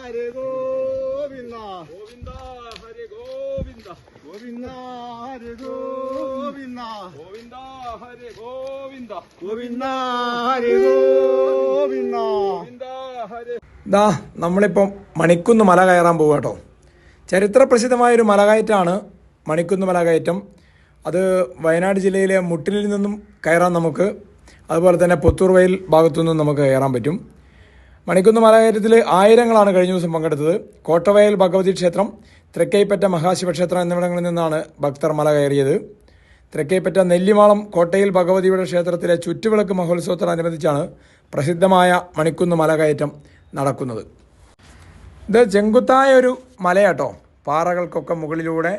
ഹരേ ഗോവിന്ദ ഗോവിന്ദ ഹരേ ഗോവിന്ദ ഗോവിന്ദ ഹരേ ഗോവിന്ദ ഗോവിന്ദ ഹരേ ഗോവിന്ദ ഗോവിന്ദ ഹരേ ഗോവിന്ദ ഗോവിന്ദ ഹരേ. ദാ നമ്മളിപ്പം മണിക്കുന്ന് മല കയറാൻ പോകുക കേട്ടോ. ചരിത്ര പ്രസിദ്ധമായൊരു മലകയറ്റമാണ് മണിക്കുന്ന് മലകയറ്റം. അത് വയനാട് ജില്ലയിലെ മുട്ടിലിൽ നിന്നും കയറാൻ നമുക്ക്, അതുപോലെ തന്നെ പുത്തൂർ വയൽ ഭാഗത്തു നിന്നും നമുക്ക് കയറാൻ പറ്റും. മണിക്കുന്ന് മലകയറ്റത്തിൽ ആയിരങ്ങളാണ് കഴിഞ്ഞ ദിവസം പങ്കെടുത്തത്. കോട്ടവയൽ ഭഗവതി ക്ഷേത്രം, തൃക്കൈപ്പറ്റ മഹാശിവക്ഷേത്രം എന്നിവിടങ്ങളിൽ നിന്നാണ് ഭക്തർ മല കയറിയത്. തൃക്കൈപ്പറ്റ നെല്ലിമാളം കോട്ടയിൽ ഭഗവതിയുടെ ക്ഷേത്രത്തിലെ ചുറ്റുവിളക്ക് മഹോത്സവത്തോടനുബന്ധിച്ചാണ് പ്രസിദ്ധമായ മണിക്കുന്ന് മലകയറ്റം നടക്കുന്നത്. ഇത് ചെങ്കുത്തായ ഒരു മലയാട്ടോ. പാറകൾക്കൊക്കെ മുകളിലൂടെ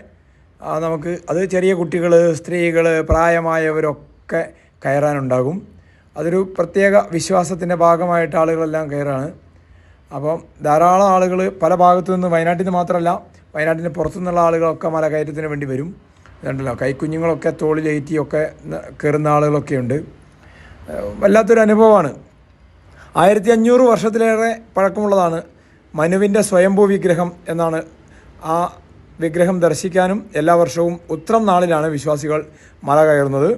നമുക്ക് അത് ചെറിയ കുട്ടികൾ, സ്ത്രീകൾ, പ്രായമായവരൊക്കെ കയറാനുണ്ടാകും. അതൊരു പ്രത്യേക വിശ്വാസത്തിൻ്റെ ഭാഗമായിട്ട് ആളുകളെല്ലാം കയറാണ്. അപ്പം ധാരാളം ആളുകൾ പല ഭാഗത്തു നിന്ന്, വയനാട്ടിൽ നിന്ന് മാത്രമല്ല വയനാട്ടിന് പുറത്തുനിന്നുള്ള ആളുകളൊക്കെ മലകയറ്റത്തിന് വേണ്ടി വരും. ഇതുണ്ടല്ലോ, കൈക്കുഞ്ഞുങ്ങളൊക്കെ തോളിലേറ്റിയൊക്കെ കയറുന്ന ആളുകളൊക്കെ ഉണ്ട്. വല്ലാത്തൊരു അനുഭവമാണ്. 1500 വർഷത്തിലേറെ പഴക്കമുള്ളതാണ് മനുവിൻ്റെ സ്വയംഭൂ വിഗ്രഹം എന്നാണ്. ആ വിഗ്രഹം ദർശിക്കാനും എല്ലാ വർഷവും ഉത്രം നാളിലാണ് വിശ്വാസികൾ മല കയറുന്നത്.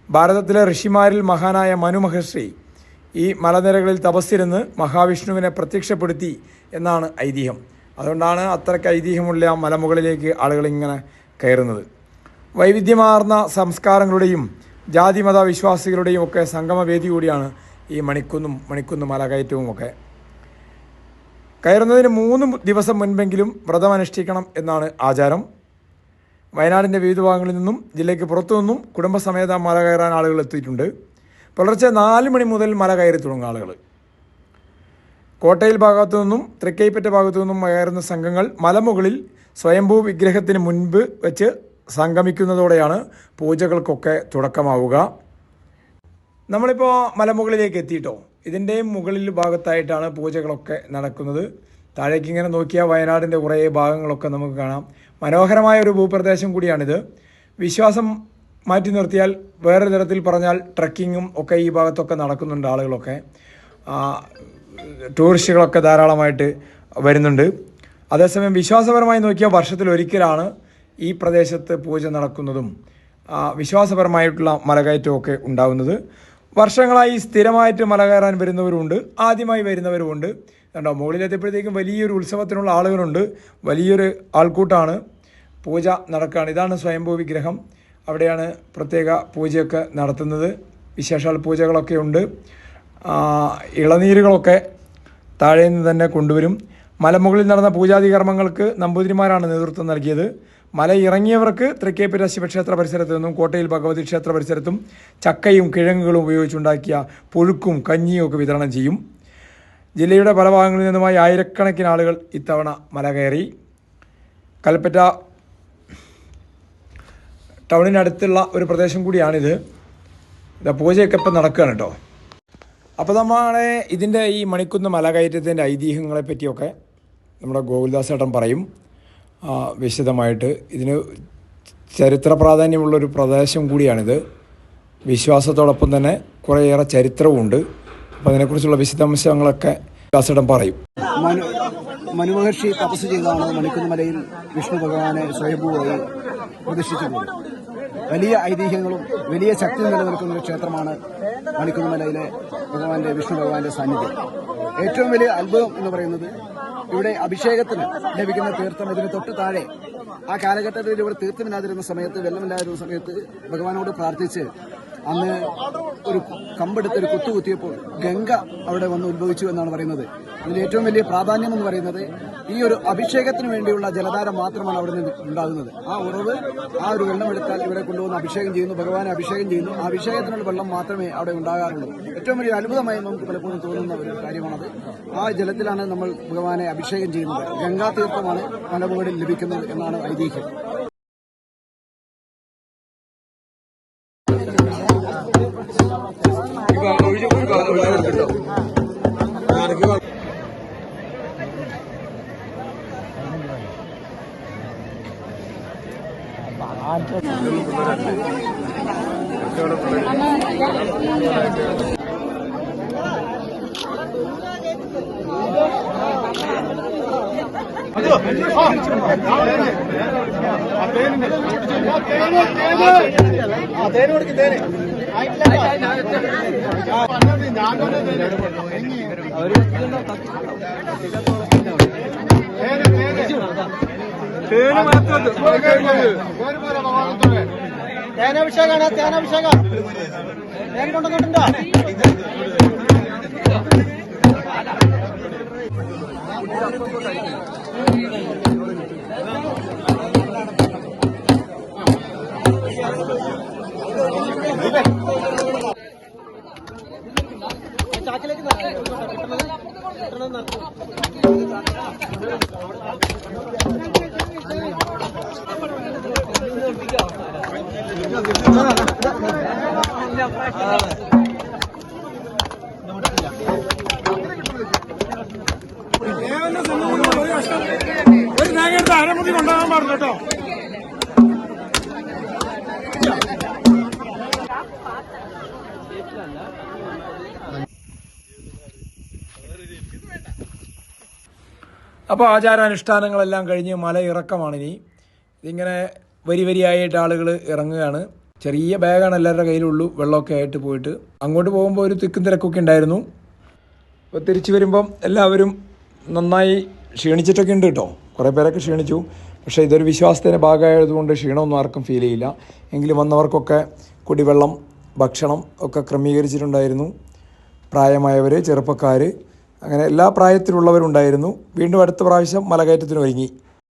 ഭാരതത്തിലെ ഋഷിമാരിൽ മഹാനായ മനു മഹർഷി ഈ മലനിരകളിൽ തപസ്സിരുന്ന് മഹാവിഷ്ണുവിനെ പ്രത്യക്ഷപ്പെടുത്തി എന്നാണ് ഐതിഹ്യം. അതുകൊണ്ടാണ് അത്രയ്ക്ക് ഐതിഹ്യമുള്ള മലമുകളിലേക്ക് ആളുകൾ ഇങ്ങനെ കയറുന്നത്. വൈവിധ്യമാർന്ന സംസ്കാരങ്ങളുടെയും ജാതിമത വിശ്വാസികളുടെയും ഒക്കെ സംഗമവേദി കൂടിയാണ് ഈ മണിക്കുന്ന് മലകയറ്റവും ഒക്കെ. കയറുന്നതിന് 3 ദിവസം മുൻപെങ്കിലും വ്രതമനുഷ്ഠിക്കണം എന്നാണ് ആചാരം. വയനാടിൻ്റെ വിവിധ ഭാഗങ്ങളിൽ നിന്നും ജില്ലയ്ക്ക് പുറത്തു നിന്നും കുടുംബസമേതം മല കയറാൻ ആളുകൾ എത്തിയിട്ടുണ്ട്. പുലർച്ചെ 4 മണി മുതൽ മല കയറി തുടങ്ങും ആളുകൾ. കോട്ടയിൽ ഭാഗത്തു നിന്നും തൃക്കൈപ്പറ്റ ഭാഗത്തു നിന്നും കയറുന്ന സംഘങ്ങൾ മലമുകളിൽ സ്വയംഭൂ വിഗ്രഹത്തിന് മുൻപ് വെച്ച് സംഗമിക്കുന്നതോടെയാണ് പൂജകൾക്കൊക്കെ തുടക്കമാവുക. നമ്മളിപ്പോൾ മലമുകളിലേക്ക് എത്തിയിട്ടോ. ഇതിൻ്റെയും മുകളിൽ ഭാഗത്തായിട്ടാണ് പൂജകളൊക്കെ നടക്കുന്നത്. താഴേക്ക് ഇങ്ങനെ നോക്കിയാൽ വയനാടിൻ്റെ കുറേ ഭാഗങ്ങളൊക്കെ നമുക്ക് കാണാം. മനോഹരമായ ഒരു ഭൂപ്രദേശം കൂടിയാണിത്. വിശ്വാസം മാറ്റി നിർത്തിയാൽ വേറെ തരത്തിൽ പറഞ്ഞാൽ ട്രക്കിങ്ങും ഒക്കെ ഈ ഭാഗത്തൊക്കെ നടക്കുന്നുണ്ട്. ആളുകളൊക്കെ ടൂറിസ്റ്റുകളൊക്കെ ധാരാളമായിട്ട് വരുന്നുണ്ട്. അതേസമയം വിശ്വാസപരമായി നോക്കിയാൽ വർഷത്തിലൊരിക്കലാണ് ഈ പ്രദേശത്ത് പൂജ നടക്കുന്നതും വിശ്വാസപരമായിട്ടുള്ള മലകയറ്റമൊക്കെ ഉണ്ടാകുന്നത്. വർഷങ്ങളായി സ്ഥിരമായിട്ട് മല കയറാൻ വരുന്നവരുമുണ്ട്, ആദ്യമായി വരുന്നവരുമുണ്ട്. കണ്ടോ, മുകളിലെത്തിയപ്പോഴത്തേക്കും വലിയൊരു ഉത്സവത്തിനുള്ള ആളുകളുണ്ട്, വലിയൊരു ആൾക്കൂട്ടാണ്. പൂജ നടക്കുകയാണ്. ഇതാണ് സ്വയംഭൂ വിഗ്രഹം. അവിടെയാണ് പ്രത്യേക പൂജയൊക്കെ നടത്തുന്നത്. വിശേഷാൽ പൂജകളൊക്കെ ഉണ്ട്. ഇളനീരുകളൊക്കെ താഴെ നിന്ന് തന്നെ കൊണ്ടുവരും. മലമുകളിൽ നടന്ന പൂജാതി കർമ്മങ്ങൾക്ക് നമ്പൂതിരിമാരാണ് നേതൃത്വം നൽകിയത്. മല ഇറങ്ങിയവർക്ക് തൃക്കൈപ്പറ്റ ശിവക്ഷേത്ര പരിസരത്ത് നിന്നും കോട്ടയിൽ ഭഗവതി ക്ഷേത്ര പരിസരത്തും ചക്കയും കിഴങ്ങുകളും ഉപയോഗിച്ചുണ്ടാക്കിയ പുഴുക്കും കഞ്ഞിയും ഒക്കെ വിതരണം ചെയ്യും. ജില്ലയുടെ പല ഭാഗങ്ങളിൽ നിന്നുമായി ആയിരക്കണക്കിന് ആളുകൾ ഇത്തവണ മല കയറി. കൽപ്പറ്റ ടൗണിനടുത്തുള്ള ഒരു പ്രദേശം കൂടിയാണിത്. പൂജയൊക്കെ ഇപ്പം നടക്കുകയാണ് കേട്ടോ. അപ്പോൾ നമ്മളെ ഇതിൻ്റെ ഈ മണിക്കുന്ന് മലകയറ്റത്തിൻ്റെ ഐതിഹ്യങ്ങളെ പറ്റിയൊക്കെ നമ്മുടെ ഗോകുൽദാസ് ചേട്ടൻ പറയും വിശദമായിട്ട്. ഇതിന് ചരിത്ര പ്രാധാന്യമുള്ളൊരു പ്രദേശം കൂടിയാണിത്. വിശ്വാസത്തോടൊപ്പം തന്നെ കുറേയേറെ ചരിത്രവുമുണ്ട്. അപ്പോൾ അതിനെക്കുറിച്ചുള്ള വിശദാംശങ്ങളൊക്കെ ദാസേട്ടൻ പറയും. മനുമഹർഷി തപസ് ചെയ്താണ് മണിക്കുന്ന് മലയിൽ വിഷ്ണു ഭഗവാനെ സ്വയംഭൂവായി പ്രതിഷ്ഠിച്ചിട്ടുള്ളത്. വലിയ ഐതിഹ്യങ്ങളും വലിയ ശക്തിയും നിലനിൽക്കുന്ന ഒരു ക്ഷേത്രമാണ് മണിക്കുന്ന് മലയിലെ വിഷ്ണു ഭഗവാന്റെ സാന്നിധ്യം. ഏറ്റവും വലിയ അത്ഭുതം എന്ന് പറയുന്നത് ഇവിടെ അഭിഷേകത്തിന് ലഭിക്കുന്ന തീർത്ഥം ഇതിന് തൊട്ട് താഴെ ആ കാലഘട്ടത്തിൽ ഇവിടെ തീർത്ഥമില്ലാതിരുന്ന സമയത്ത്, വെള്ളമില്ലാതിരുന്ന സമയത്ത് ഭഗവാനോട് പ്രാർത്ഥിച്ച് അന്ന് ഒരു കമ്പെടുത്ത് ഒരു കുത്തുകുത്തിയപ്പോൾ ഗംഗ അവിടെ വന്ന് ഉത്ഭവിച്ചു എന്നാണ് പറയുന്നത്. അതിൽ ഏറ്റവും വലിയ പ്രാധാന്യം എന്ന് പറയുന്നത് ഈ ഒരു അഭിഷേകത്തിന് വേണ്ടിയുള്ള ജലധാര മാത്രമാണ് അവിടെ നിന്ന് ഉണ്ടാകുന്നത്. ആ ഉറവ്, ആ ഒരു വെള്ളം എടുത്താൽ ഇവിടെ കൊണ്ടുവന്ന് അഭിഷേകം ചെയ്യുന്നു, ഭഗവാനെ അഭിഷേകം ചെയ്യുന്നു. ആ അഭിഷേകത്തിനുള്ള വെള്ളം മാത്രമേ അവിടെ ഉണ്ടാകാറുള്ളൂ. ഏറ്റവും വലിയ അത്ഭുതമായി നമുക്ക് പലപ്പോഴും തോന്നുന്ന ഒരു കാര്യമാണത്. ആ ജലത്തിലാണ് നമ്മൾ ഭഗവാനെ അഭിഷേകം ചെയ്യുന്നത്. ഗംഗാതീർത്ഥമാണ് മലമുകളിൽ ലഭിക്കുന്നത് എന്നാണ് ഐതിഹ്യം. തേനാഭിഷേകാണ് തേനാഭിഷേക തേൻ കൊണ്ടുവന്നിട്ടുണ്ടോ? ചാക്കിലേക്ക് ഒരു തേങ്ങ അരമുടി കൊണ്ടുപോകാൻ പറഞ്ഞു കേട്ടോ. അപ്പോൾ ആചാരാനുഷ്ഠാനങ്ങളെല്ലാം കഴിഞ്ഞ് മല ഇറക്കമാണിനി. ഇതിങ്ങനെ വരി വരിയായിട്ട് ആളുകൾ ഇറങ്ങുകയാണ്. ചെറിയ ബാഗാണ് എല്ലാവരുടെ കയ്യിലുള്ളൂ, വെള്ളമൊക്കെ ആയിട്ട് പോയിട്ട്. അങ്ങോട്ട് പോകുമ്പോൾ ഒരു തിക്കും തിരക്കൊക്കെ ഉണ്ടായിരുന്നു. അപ്പോൾ തിരിച്ചു വരുമ്പം എല്ലാവരും നന്നായി ക്ഷീണിച്ചിട്ടൊക്കെ ഉണ്ട് കേട്ടോ. കുറേ പേരൊക്കെ ക്ഷീണിച്ചു. പക്ഷേ ഇതൊരു വിശ്വാസത്തിൻ്റെ ഭാഗമായതുകൊണ്ട് ക്ഷീണമൊന്നും ആർക്കും ഫീൽ ചെയ്യില്ല. എങ്കിലും വന്നവർക്കൊക്കെ കുടിവെള്ളം, ഭക്ഷണം ഒക്കെ ക്രമീകരിച്ചിട്ടുണ്ടായിരുന്നു. പ്രായമായവർ, ചെറുപ്പക്കാർ, അങ്ങനെ എല്ലാ പ്രായത്തിലുള്ളവരുണ്ടായിരുന്നു. വീണ്ടും അടുത്ത പ്രാവശ്യം മലകയറ്റത്തിന് ഒരുങ്ങി.